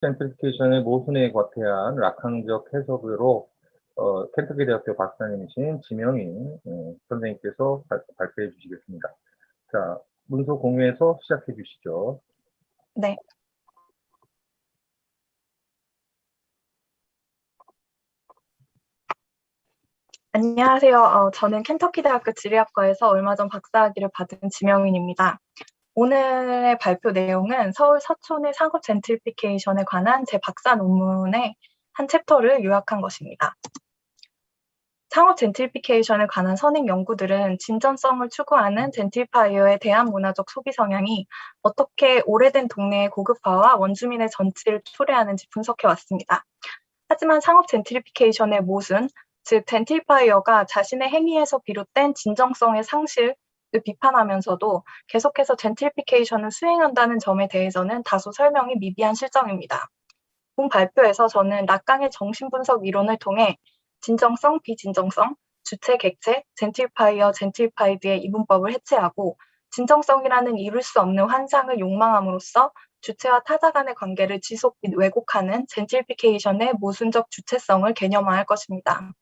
젠트리피케이션의 모순에 과태한 락강적 해석으로 켄터키 대학교 박사님이신 지명인 선생님께서 발표해 주시겠습니다. 자, 문서 공유해서 시작해 주시죠. 네. 안녕하세요. 저는 켄터키 대학교 지리학과에서 얼마 전 박사학위를 받은 지명인입니다. 오늘의 발표 내용은 서울 서촌의 상업 젠트리피케이션에 관한 제 박사 논문의 한 챕터를 요약한 것입니다. 상업 젠트리피케이션에 관한 선행 연구들은 진전성을 추구하는 젠트리파이어의 대한문화적 소비 성향이 어떻게 오래된 동네의 고급화와 원주민의 전치를 초래하는지 분석해 왔습니다. 하지만 상업 젠트리피케이션의 모순, 즉 젠트리파이어가 자신의 행위에서 비롯된 진정성의 상실을 비판하면서도 계속해서 젠트리피케이션을 수행한다는 점에 대해서는 다소 설명이 미비한 실정입니다. 본 발표에서 저는 락강의 정신분석 이론을 통해 진정성, 비진정성, 주체, 객체, 젠트리파이어, 젠트리파이드의 이분법을 해체하고 진정성이라는 이룰 수 없는 환상을 욕망함으로써 주체와 타자 간의 관계를 지속 및 왜곡하는 젠트리피케이션의 모순적 주체성을 개념화할 것입니다.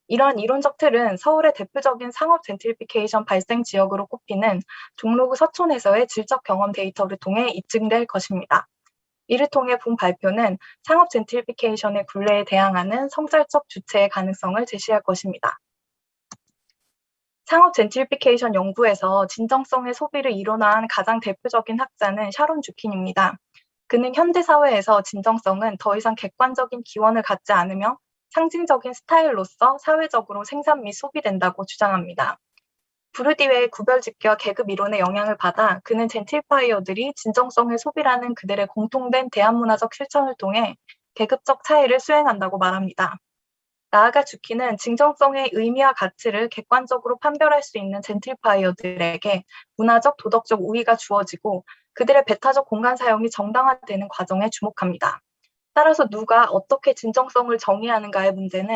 이러한 이론적 틀은 서울의 대표적인 상업 젠트리피케이션 발생 지역으로 꼽히는 종로구 서촌에서의 질적 경험 데이터를 통해 입증될 것입니다. 이를 통해 본 발표는 상업 젠트리피케이션의 굴레에 대항하는 성찰적 주체의 가능성을 제시할 것입니다. 상업 젠트리피케이션 연구에서 진정성의 소비를 이론화한 가장 대표적인 학자는 샤론 주킨입니다. 그는 현대사회에서 진정성은 더 이상 객관적인 기원을 갖지 않으며 상징적인 스타일로서 사회적으로 생산 및 소비된다고 주장합니다. 부르디웨의 구별직계와 계급 이론의 영향을 받아 그는 젠트리파이어들이 진정성의 소비라는 그들의 공통된 대한문화적 실천을 통해 계급적 차이를 수행한다고 말합니다. 나아가 주키는 진정성의 의미와 가치를 객관적으로 판별할 수 있는 젠트리파이어들에게 문화적, 도덕적 우위가 주어지고 그들의 배타적 공간 사용이 정당화되는 과정에 주목합니다. 따라서 누가 어떻게 진정성을 정의하는가의 문제는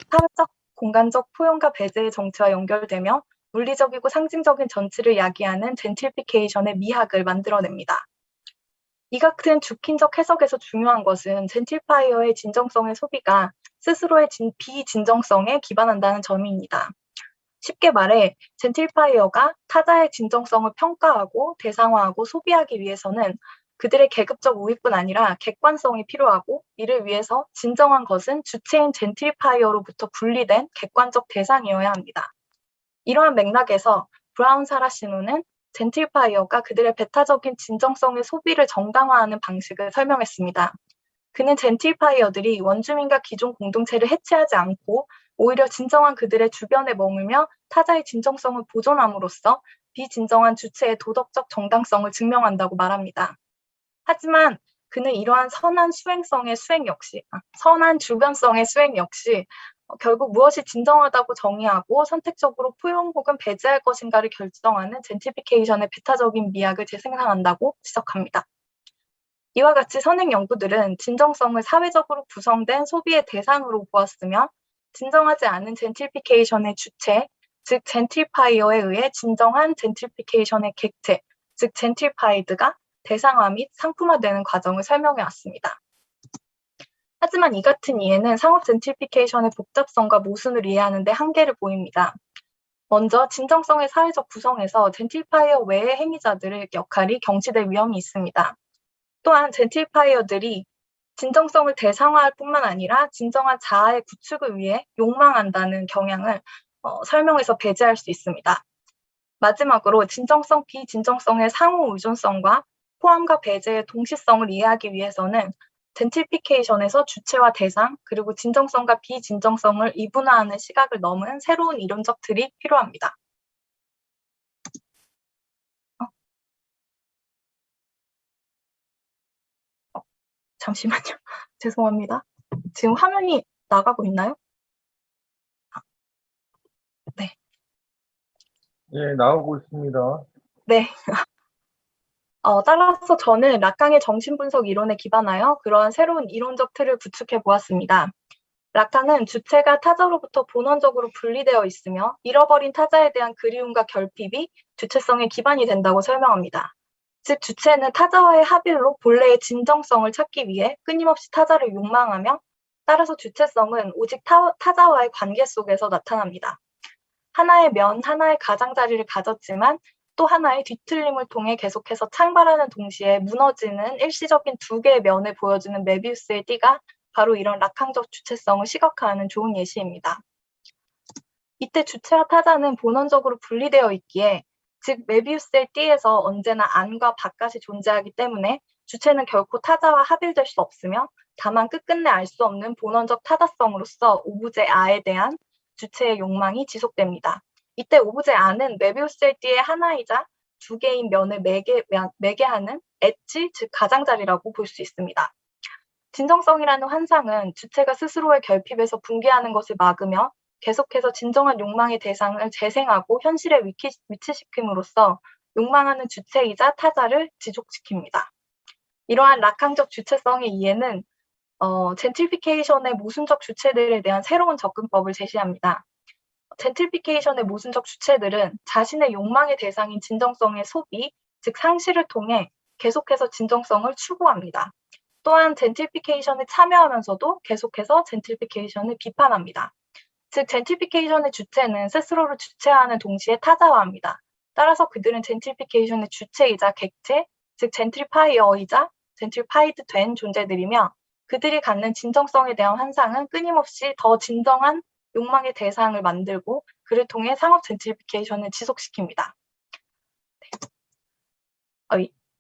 사회적, 공간적 포용과 배제의 정치와 연결되며 물리적이고 상징적인 전치를 야기하는 젠트리피케이션의 미학을 만들어냅니다. 이 같은 주킨적 해석에서 중요한 것은 젠트리파이어의 진정성의 소비가 스스로의 비진정성에 기반한다는 점입니다. 쉽게 말해 젠트리파이어가 타자의 진정성을 평가하고 대상화하고 소비하기 위해서는 그들의 계급적 우위뿐 아니라 객관성이 필요하고 이를 위해서 진정한 것은 주체인 젠트리파이어로부터 분리된 객관적 대상이어야 합니다. 이러한 맥락에서 브라운 사라시노는 젠트리파이어가 그들의 배타적인 진정성의 소비를 정당화하는 방식을 설명했습니다. 그는 젠트리파이어들이 원주민과 기존 공동체를 해체하지 않고 오히려 진정한 그들의 주변에 머물며 타자의 진정성을 보존함으로써 비진정한 주체의 도덕적 정당성을 증명한다고 말합니다. 하지만 그는 이러한 선한 주변성의 수행 역시 결국 무엇이 진정하다고 정의하고 선택적으로 포용 혹은 배제할 것인가를 결정하는 젠트리피케이션의 배타적인 미학을 재생산한다고 지적합니다. 이와 같이 선행 연구들은 진정성을 사회적으로 구성된 소비의 대상으로 보았으며 진정하지 않은 젠트리피케이션의 주체, 즉 젠트리파이어에 의해 진정한 젠트리피케이션의 객체, 즉 젠트리파이드가 대상화 및 상품화되는 과정을 설명해 왔습니다. 하지만 이 같은 이해는 상업 젠트리피케이션의 복잡성과 모순을 이해하는 데 한계를 보입니다. 먼저 진정성의 사회적 구성에서 젠트리파이어 외의 행위자들의 역할이 경시될 위험이 있습니다. 또한 젠트리파이어들이 진정성을 대상화할 뿐만 아니라 진정한 자아의 구축을 위해 욕망한다는 경향을 설명에서 배제할 수 있습니다. 마지막으로 진정성, 비진정성의 상호 의존성과 포함과 배제의 동시성을 이해하기 위해서는 젠트리피케이션에서 주체와 대상, 그리고 진정성과 비진정성을 이분화하는 시각을 넘은 새로운 이론적 틀이 필요합니다. 잠시만요. 죄송합니다. 지금 화면이 나가고 있나요? 네. 예, 나오고 있습니다. 네. 따라서 저는 락강의 정신분석 이론에 기반하여 그러한 새로운 이론적 틀을 구축해 보았습니다. 락강은 주체가 타자로부터 본원적으로 분리되어 있으며 잃어버린 타자에 대한 그리움과 결핍이 주체성의 기반이 된다고 설명합니다. 즉 주체는 타자와의 합일로 본래의 진정성을 찾기 위해 끊임없이 타자를 욕망하며 따라서 주체성은 오직 타자와의 관계 속에서 나타납니다. 하나의 면, 하나의 가장자리를 가졌지만 또 하나의 뒤틀림을 통해 계속해서 창발하는 동시에 무너지는 일시적인 두 개의 면을 보여주는 메비우스의 띠가 바로 이런 락항적 주체성을 시각화하는 좋은 예시입니다. 이때 주체와 타자는 본원적으로 분리되어 있기에 즉 메비우스의 띠에서 언제나 안과 바깥이 존재하기 때문에 주체는 결코 타자와 합일될 수 없으며 다만 끝끝내 알 수 없는 본원적 타자성으로서 오브제 아에 대한 주체의 욕망이 지속됩니다. 이때 오브제 아는 메비우스의 띠의 하나이자 두 개인 면을 매개하는 엣지, 즉 가장자리라고 볼 수 있습니다. 진정성이라는 환상은 주체가 스스로의 결핍에서 붕괴하는 것을 막으며 계속해서 진정한 욕망의 대상을 재생하고 현실에 위치시킴으로써 욕망하는 주체이자 타자를 지속시킵니다. 이러한 락항적 주체성의 이해는 젠트리피케이션의 모순적 주체들에 대한 새로운 접근법을 제시합니다. 젠트리피케이션의 모순적 주체들은 자신의 욕망의 대상인 진정성의 소비, 즉 상실을 통해 계속해서 진정성을 추구합니다. 또한 젠트리피케이션에 참여하면서도 계속해서 젠트리피케이션을 비판합니다. 즉 젠트리피케이션의 주체는 스스로를 주체화하는 동시에 타자화합니다. 따라서 그들은 젠트리피케이션의 주체이자 객체, 즉 젠트리파이어이자 젠트리파이드 된 존재들이며 그들이 갖는 진정성에 대한 환상은 끊임없이 더 진정한 욕망의 대상을 만들고 그를 통해 상업 젠트리피케이션을 지속시킵니다.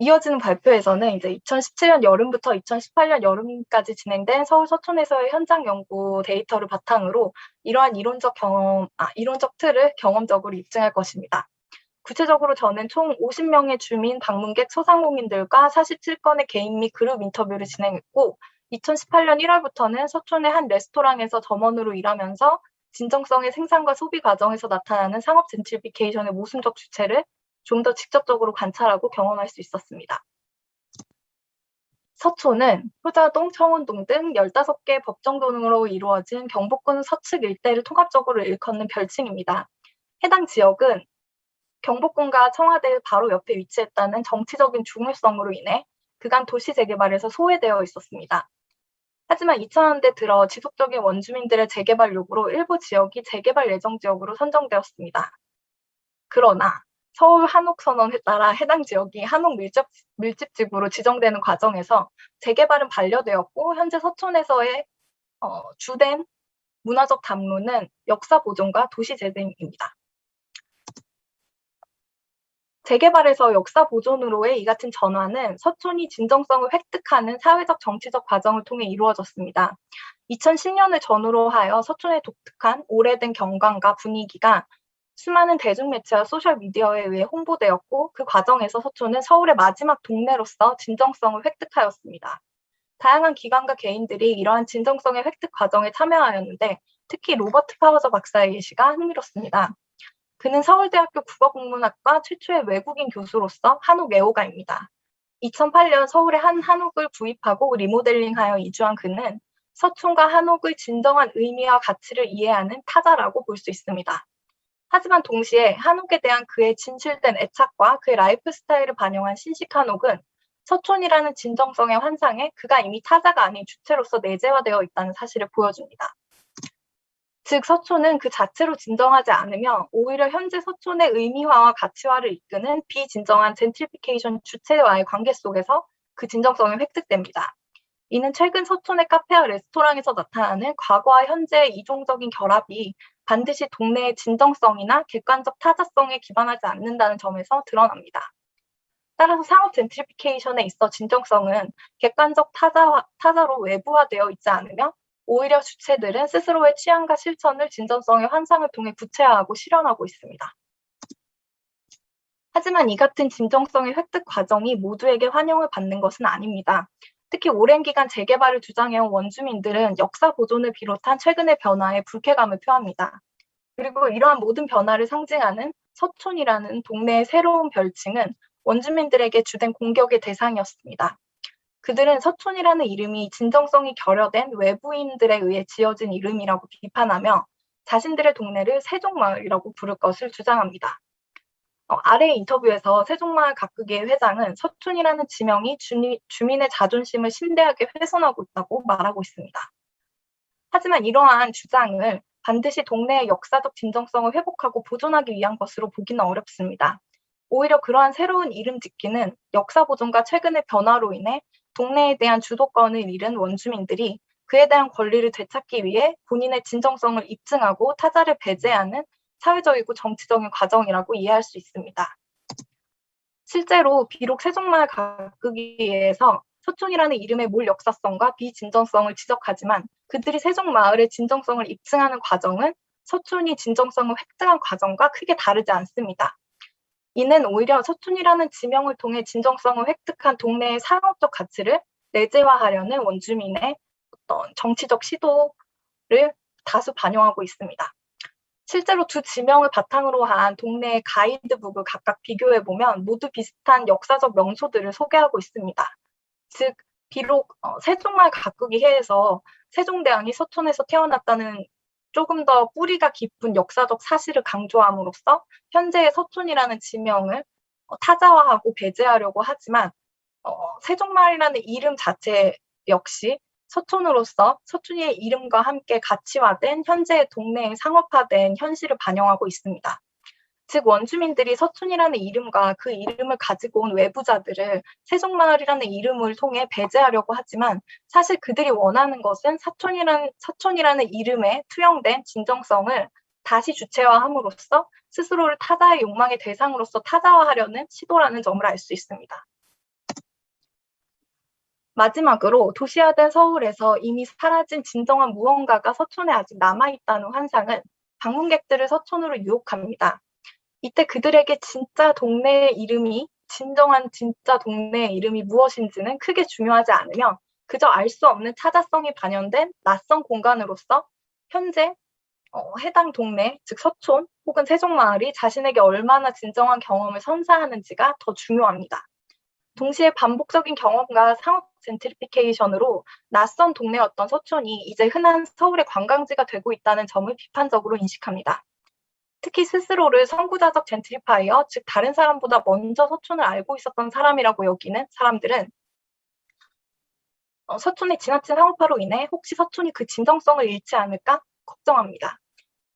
이어지는 발표에서는 이제 2017년 여름부터 2018년 여름까지 진행된 서울 서촌에서의 현장 연구 데이터를 바탕으로 이러한 이론적 틀을 경험적으로 입증할 것입니다. 구체적으로 저는 총 50명의 주민, 방문객, 소상공인들과 47건의 개인 및 그룹 인터뷰를 진행했고 2018년 1월부터는 서촌의 한 레스토랑에서 점원으로 일하면서 진정성의 생산과 소비 과정에서 나타나는 상업 젠트리피케이션의 모순적 주체를 좀 더 직접적으로 관찰하고 경험할 수 있었습니다. 서촌은 효자동, 청운동 등 15개 법정동으로 이루어진 경복궁 서측 일대를 통합적으로 일컫는 별칭입니다. 해당 지역은 경복궁과 청와대 바로 옆에 위치했다는 정치적인 중요성으로 인해 그간 도시 재개발에서 소외되어 있었습니다. 하지만 2000년대 들어 지속적인 원주민들의 재개발 요구로 일부 지역이 재개발 예정 지역으로 선정되었습니다. 그러나 서울 한옥선언에 따라 해당 지역이 한옥 밀집지구로 지정되는 과정에서 재개발은 반려되었고 현재 서촌에서의 주된 문화적 담론은 역사 보존과 도시 재생입니다. 재개발에서 역사 보존으로의 이 같은 전환은 서촌이 진정성을 획득하는 사회적 정치적 과정을 통해 이루어졌습니다. 2010년을 전후로 하여 서촌의 독특한 오래된 경관과 분위기가 수많은 대중매체와 소셜미디어에 의해 홍보되었고 그 과정에서 서촌은 서울의 마지막 동네로서 진정성을 획득하였습니다. 다양한 기관과 개인들이 이러한 진정성의 획득 과정에 참여하였는데 특히 로버트 파워저 박사의 예시가 흥미롭습니다. 그는 서울대학교 국어국문학과 최초의 외국인 교수로서 한옥 애호가입니다. 2008년 서울에 한 한옥을 구입하고 리모델링하여 이주한 그는 서촌과 한옥의 진정한 의미와 가치를 이해하는 타자라고 볼 수 있습니다. 하지만 동시에 한옥에 대한 그의 진실된 애착과 그의 라이프 스타일을 반영한 신식 한옥은 서촌이라는 진정성의 환상에 그가 이미 타자가 아닌 주체로서 내재화되어 있다는 사실을 보여줍니다. 즉 서촌은 그 자체로 진정하지 않으며 오히려 현재 서촌의 의미화와 가치화를 이끄는 비진정한 젠트리피케이션 주체와의 관계 속에서 그 진정성이 획득됩니다. 이는 최근 서촌의 카페와 레스토랑에서 나타나는 과거와 현재의 이종적인 결합이 반드시 동네의 진정성이나 객관적 타자성에 기반하지 않는다는 점에서 드러납니다. 따라서 상업 젠트리피케이션에 있어 진정성은 객관적 타자로 외부화되어 있지 않으며 오히려 주체들은 스스로의 취향과 실천을 진정성의 환상을 통해 구체화하고 실현하고 있습니다. 하지만 이 같은 진정성의 획득 과정이 모두에게 환영을 받는 것은 아닙니다. 특히 오랜 기간 재개발을 주장해온 원주민들은 역사 보존을 비롯한 최근의 변화에 불쾌감을 표합니다. 그리고 이러한 모든 변화를 상징하는 서촌이라는 동네의 새로운 별칭은 원주민들에게 주된 공격의 대상이었습니다. 그들은 서촌이라는 이름이 진정성이 결여된 외부인들에 의해 지어진 이름이라고 비판하며 자신들의 동네를 세종마을이라고 부를 것을 주장합니다. 아래 인터뷰에서 세종마을 가꾸기의 회장은 서촌이라는 지명이 주민의 자존심을 심대하게 훼손하고 있다고 말하고 있습니다. 하지만 이러한 주장을 반드시 동네의 역사적 진정성을 회복하고 보존하기 위한 것으로 보기는 어렵습니다. 오히려 그러한 새로운 이름 짓기는 역사 보존과 최근의 변화로 인해 동네에 대한 주도권을 잃은 원주민들이 그에 대한 권리를 되찾기 위해 본인의 진정성을 입증하고 타자를 배제하는 사회적이고 정치적인 과정이라고 이해할 수 있습니다. 실제로 비록 세종마을 가꾸기에서 서촌이라는 이름의 몰 역사성과 비진정성을 지적하지만 그들이 세종마을의 진정성을 입증하는 과정은 서촌이 진정성을 획득한 과정과 크게 다르지 않습니다. 이는 오히려 서촌이라는 지명을 통해 진정성을 획득한 동네의 상업적 가치를 내재화하려는 원주민의 어떤 정치적 시도를 다수 반영하고 있습니다. 실제로 두 지명을 바탕으로 한 동네의 가이드북을 각각 비교해보면 모두 비슷한 역사적 명소들을 소개하고 있습니다. 즉, 비록 세종마을 가꾸기 해에서 세종대왕이 서촌에서 태어났다는 조금 더 뿌리가 깊은 역사적 사실을 강조함으로써 현재의 서촌이라는 지명을 타자화하고 배제하려고 하지만 세종마을이라는 이름 자체 역시 서촌으로서 서촌의 이름과 함께 가치화된 현재의 동네의 상업화된 현실을 반영하고 있습니다. 즉 원주민들이 서촌이라는 이름과 그 이름을 가지고 온 외부자들을 세종마을이라는 이름을 통해 배제하려고 하지만 사실 그들이 원하는 것은 서촌이라는 이름에 투영된 진정성을 다시 주체화함으로써 스스로를 타자의 욕망의 대상으로서 타자화하려는 시도라는 점을 알 수 있습니다. 마지막으로 도시화된 서울에서 이미 사라진 진정한 무언가가 서촌에 아직 남아있다는 환상은 방문객들을 서촌으로 유혹합니다. 이때 그들에게 진짜 동네의 이름이 진정한 진짜 동네의 이름이 무엇인지는 크게 중요하지 않으며 그저 알 수 없는 타자성이 반영된 낯선 공간으로서 현재 해당 동네, 즉 서촌 혹은 세종마을이 자신에게 얼마나 진정한 경험을 선사하는지가 더 중요합니다. 동시에 반복적인 경험과 상업 젠트리피케이션으로 낯선 동네였던 서촌이 이제 흔한 서울의 관광지가 되고 있다는 점을 비판적으로 인식합니다. 특히 스스로를 선구자적 젠트리파이어, 즉 다른 사람보다 먼저 서촌을 알고 있었던 사람이라고 여기는 사람들은 서촌의 지나친 상업화로 인해 혹시 서촌이 그 진정성을 잃지 않을까 걱정합니다.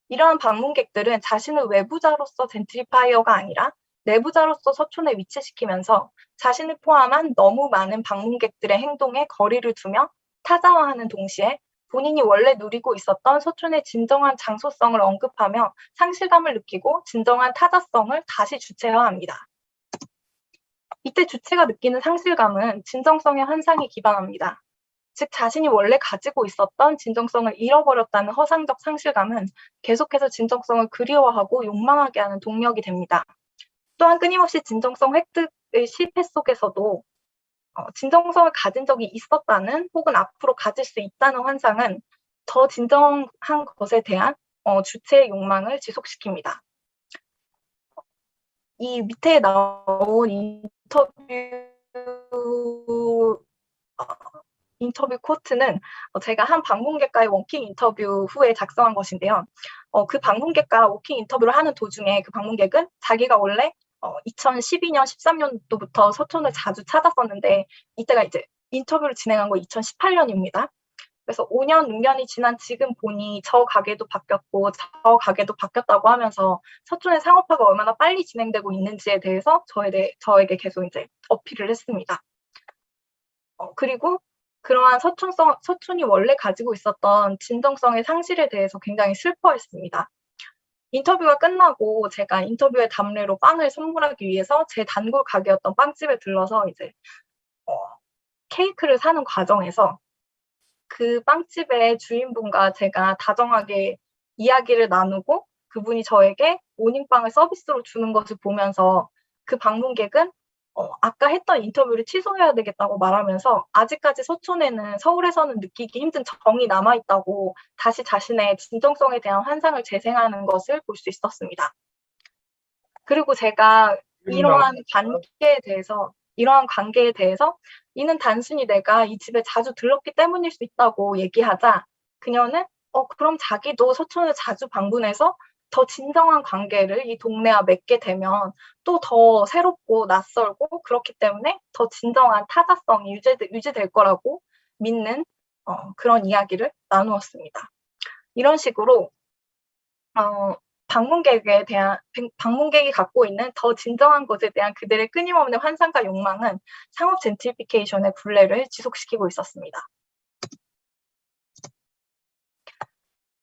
이러한 방문객들은 자신을 외부자로서 젠트리파이어가 아니라 내부자로서 서촌에 위치시키면서 자신을 포함한 너무 많은 방문객들의 행동에 거리를 두며 타자화하는 동시에 본인이 원래 누리고 있었던 서촌의 진정한 장소성을 언급하며 상실감을 느끼고 진정한 타자성을 다시 주체화합니다. 이때 주체가 느끼는 상실감은 진정성의 환상에 기반합니다. 즉 자신이 원래 가지고 있었던 진정성을 잃어버렸다는 허상적 상실감은 계속해서 진정성을 그리워하고 욕망하게 하는 동력이 됩니다. 또한 끊임없이 진정성 획득의 실패 속에서도 진정성을 가진 적이 있었다는 혹은 앞으로 가질 수 있다는 환상은 더 진정한 것에 대한 주체의 욕망을 지속시킵니다. 이 밑에 나온 인터뷰 코트는 제가 한 방문객과의 워킹 인터뷰 후에 작성한 것인데요. 그 방문객과 워킹 인터뷰를 하는 도중에 그 방문객은 자기가 원래 2012년, 13년도부터 서촌을 자주 찾았었는데 이때가 이제 인터뷰를 진행한 거 2018년입니다. 그래서 5년, 6년이 지난 지금 보니 저 가게도 바뀌었고 저 가게도 바뀌었다고 하면서 서촌의 상업화가 얼마나 빨리 진행되고 있는지에 대해서 저에게 계속 이제 어필을 했습니다. 그리고 그러한 서촌이 원래 가지고 있었던 진정성의 상실에 대해서 굉장히 슬퍼했습니다. 인터뷰가 끝나고 제가 인터뷰의 답례로 빵을 선물하기 위해서 제 단골 가게였던 빵집에 들러서 이제 케이크를 사는 과정에서 그 빵집의 주인분과 제가 다정하게 이야기를 나누고 그분이 저에게 모닝빵을 서비스로 주는 것을 보면서 그 방문객은 아까 했던 인터뷰를 취소해야 되겠다고 말하면서 아직까지 서촌에는 서울에서는 느끼기 힘든 정이 남아있다고 다시 자신의 진정성에 대한 환상을 재생하는 것을 볼 수 있었습니다. 그리고 제가 이러한 관계에 대해서 이는 단순히 내가 이 집에 자주 들렀기 때문일 수 있다고 얘기하자 그녀는 그럼 자기도 서촌을 자주 방문해서 더 진정한 관계를 이 동네와 맺게 되면 또 더 새롭고 낯설고 그렇기 때문에 더 진정한 타자성이 유지될 거라고 믿는 그런 이야기를 나누었습니다. 이런 식으로 방문객이 갖고 있는 더 진정한 것에 대한 그들의 끊임없는 환상과 욕망은 상업 젠트리피케이션의 굴레를 지속시키고 있었습니다.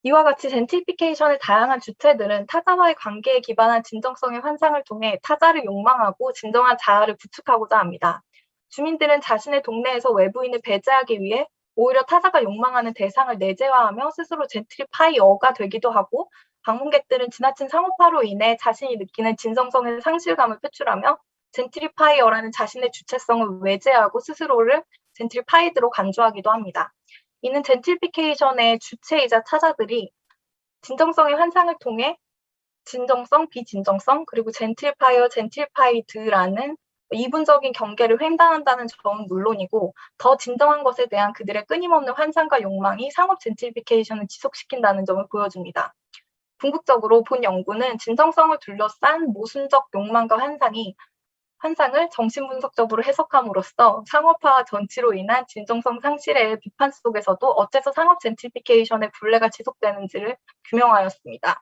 이와 같이 젠트리피케이션의 다양한 주체들은 타자와의 관계에 기반한 진정성의 환상을 통해 타자를 욕망하고 진정한 자아를 구축하고자 합니다. 주민들은 자신의 동네에서 외부인을 배제하기 위해 오히려 타자가 욕망하는 대상을 내재화하며 스스로 젠트리파이어가 되기도 하고, 방문객들은 지나친 상업화로 인해 자신이 느끼는 진정성의 상실감을 표출하며 젠트리파이어라는 자신의 주체성을 외제하고 스스로를 젠트리파이드로 간주하기도 합니다. 이는 젠트리피케이션의 주체이자 타자들이 진정성의 환상을 통해 진정성, 비진정성, 그리고 젠트리파이어, 젠트리파이드라는 이분적인 경계를 횡단한다는 점은 물론이고, 더 진정한 것에 대한 그들의 끊임없는 환상과 욕망이 상업 젠트리피케이션을 지속시킨다는 점을 보여줍니다. 궁극적으로 본 연구는 진정성을 둘러싼 모순적 욕망과 환상을 정신분석적으로 해석함으로써 상업화와 전치로 인한 진정성 상실의 비판 속에서도 어째서 상업 젠트리피케이션의 굴레가 지속되는지를 규명하였습니다.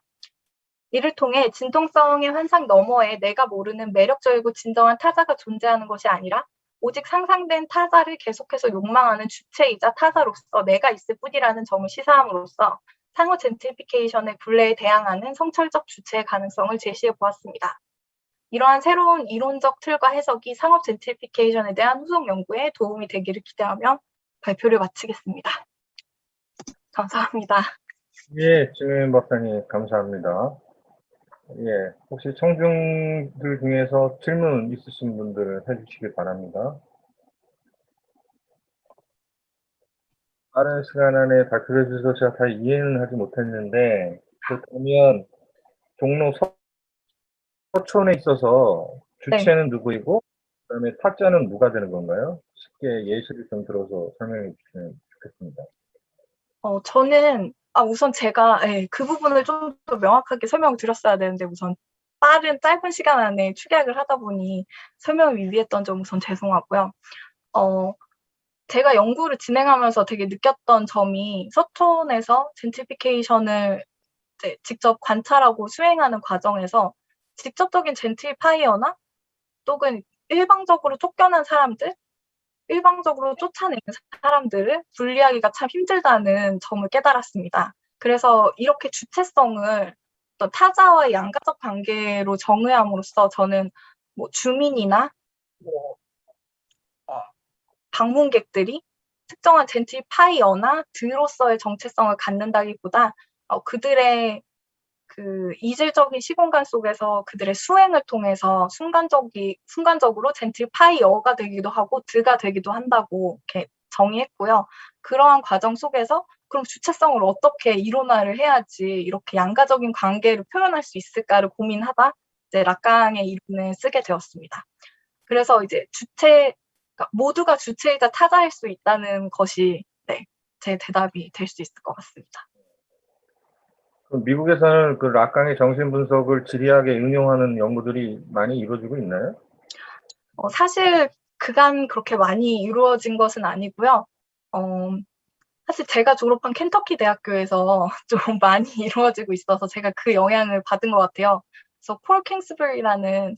이를 통해 진정성의 환상 너머에 내가 모르는 매력적이고 진정한 타자가 존재하는 것이 아니라 오직 상상된 타자를 계속해서 욕망하는 주체이자 타자로서 내가 있을 뿐이라는 점을 시사함으로써 상호 젠트리피케이션의 굴레에 대항하는 성찰적 주체의 가능성을 제시해 보았습니다. 이러한 새로운 이론적 틀과 해석이 상업 젠트리피케이션에 대한 후속 연구에 도움이 되기를 기대하며 발표를 마치겠습니다. 감사합니다. 예, 지민 박사님, 감사합니다. 예, 혹시 청중들 중에서 질문 있으신 분들 해주시기 바랍니다. 빠른 시간 안에 발표해 주셔서 제가 다 이해는 하지 못했는데, 그렇다면 종로 서촌에 있어서 주체는 누구이고, 그다음에 타자는 누가 되는 건가요? 쉽게 예시를 좀 들어서 설명해 주시면 좋겠습니다. 저는 우선 제가 그 부분을 좀 더 명확하게 설명을 드렸어야 되는데 우선 짧은 시간 안에 축약을 하다 보니 설명을 미비했던 점 우선 죄송하고요. 제가 연구를 진행하면서 되게 느꼈던 점이 서촌에서 젠트리피케이션을 직접 관찰하고 수행하는 과정에서 직접적인 젠트리파이어나 또는 일방적으로 쫓겨난 사람들, 일방적으로 쫓아내는 사람들을 분리하기가 참 힘들다는 점을 깨달았습니다. 그래서 이렇게 주체성을 어떤 타자와의 양가적 관계로 정의함으로써 저는 주민이나 방문객들이 특정한 젠트리파이어나 들로서의 정체성을 갖는다기보다 그들의 그 이질적인 시공간 속에서 그들의 수행을 통해서 순간적으로 젠트리파이어가 되기도 하고 드가 되기도 한다고 이렇게 정의했고요. 그러한 과정 속에서 그럼 주체성을 어떻게 이론화를 해야지 이렇게 양가적인 관계를 표현할 수 있을까를 고민하다 이제 라깡의 이론을 쓰게 되었습니다. 그래서 이제 그러니까 모두가 주체이자 타자일 수 있다는 것이 제 대답이 될 수 있을 것 같습니다. 미국에서는 그 락강의 정신 분석을 지리하게 응용하는 연구들이 많이 이루어지고 있나요? 사실 그간 그렇게 많이 이루어진 것은 아니고요. 사실 제가 졸업한 켄터키 대학교에서 좀 많이 이루어지고 있어서 제가 그 영향을 받은 것 같아요. 그래서 폴 킹스버리라는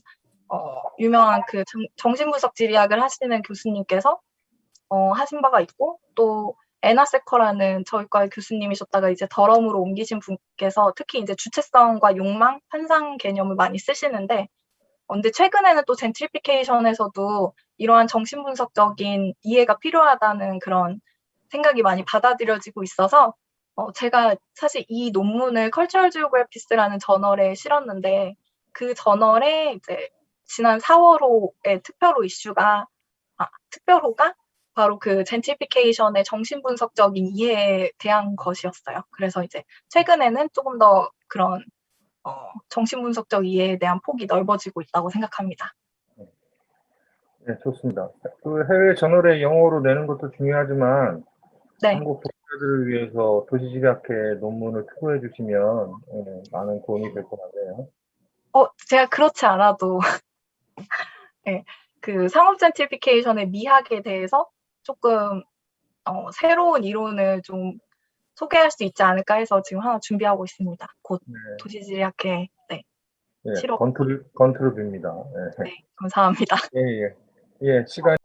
유명한 그 정신분석 지리학을 하시는 교수님께서 하신 바가 있고, 또 애나 세커라는 저희 과의 교수님이셨다가 이제 더럼으로 옮기신 분께서 특히 이제 주체성과 욕망, 환상 개념을 많이 쓰시는데, 근데 최근에는 또 젠트리피케이션에서도 이러한 정신분석적인 이해가 필요하다는 그런 생각이 많이 받아들여지고 있어서 제가 사실 이 논문을 컬처럴 지오그래피스라는 저널에 실었는데 그 저널에 이제 지난 4월호의 특별호가 바로 그 젠트리피케이션의 정신분석적인 이해에 대한 것이었어요. 그래서 이제 최근에는 조금 더 그런 정신분석적 이해에 대한 폭이 넓어지고 있다고 생각합니다. 네, 좋습니다. 그 해외 저널에 영어로 내는 것도 중요하지만 네. 한국 자들을 위해서 도시지리학회 논문을 투고해 주시면 많은 도움이 될 것 같네요. 제가 그렇지 않아도 네, 그 상업 젠트리피케이션의 미학에 대해서 조금 새로운 이론을 좀 소개할 수 있지 않을까 해서 지금 하나 준비하고 있습니다. 곧 네, 도시지리학회 예, 실업. 건투를 빕니다. 예, 네, 감사합니다. 예, 예. 예, 시간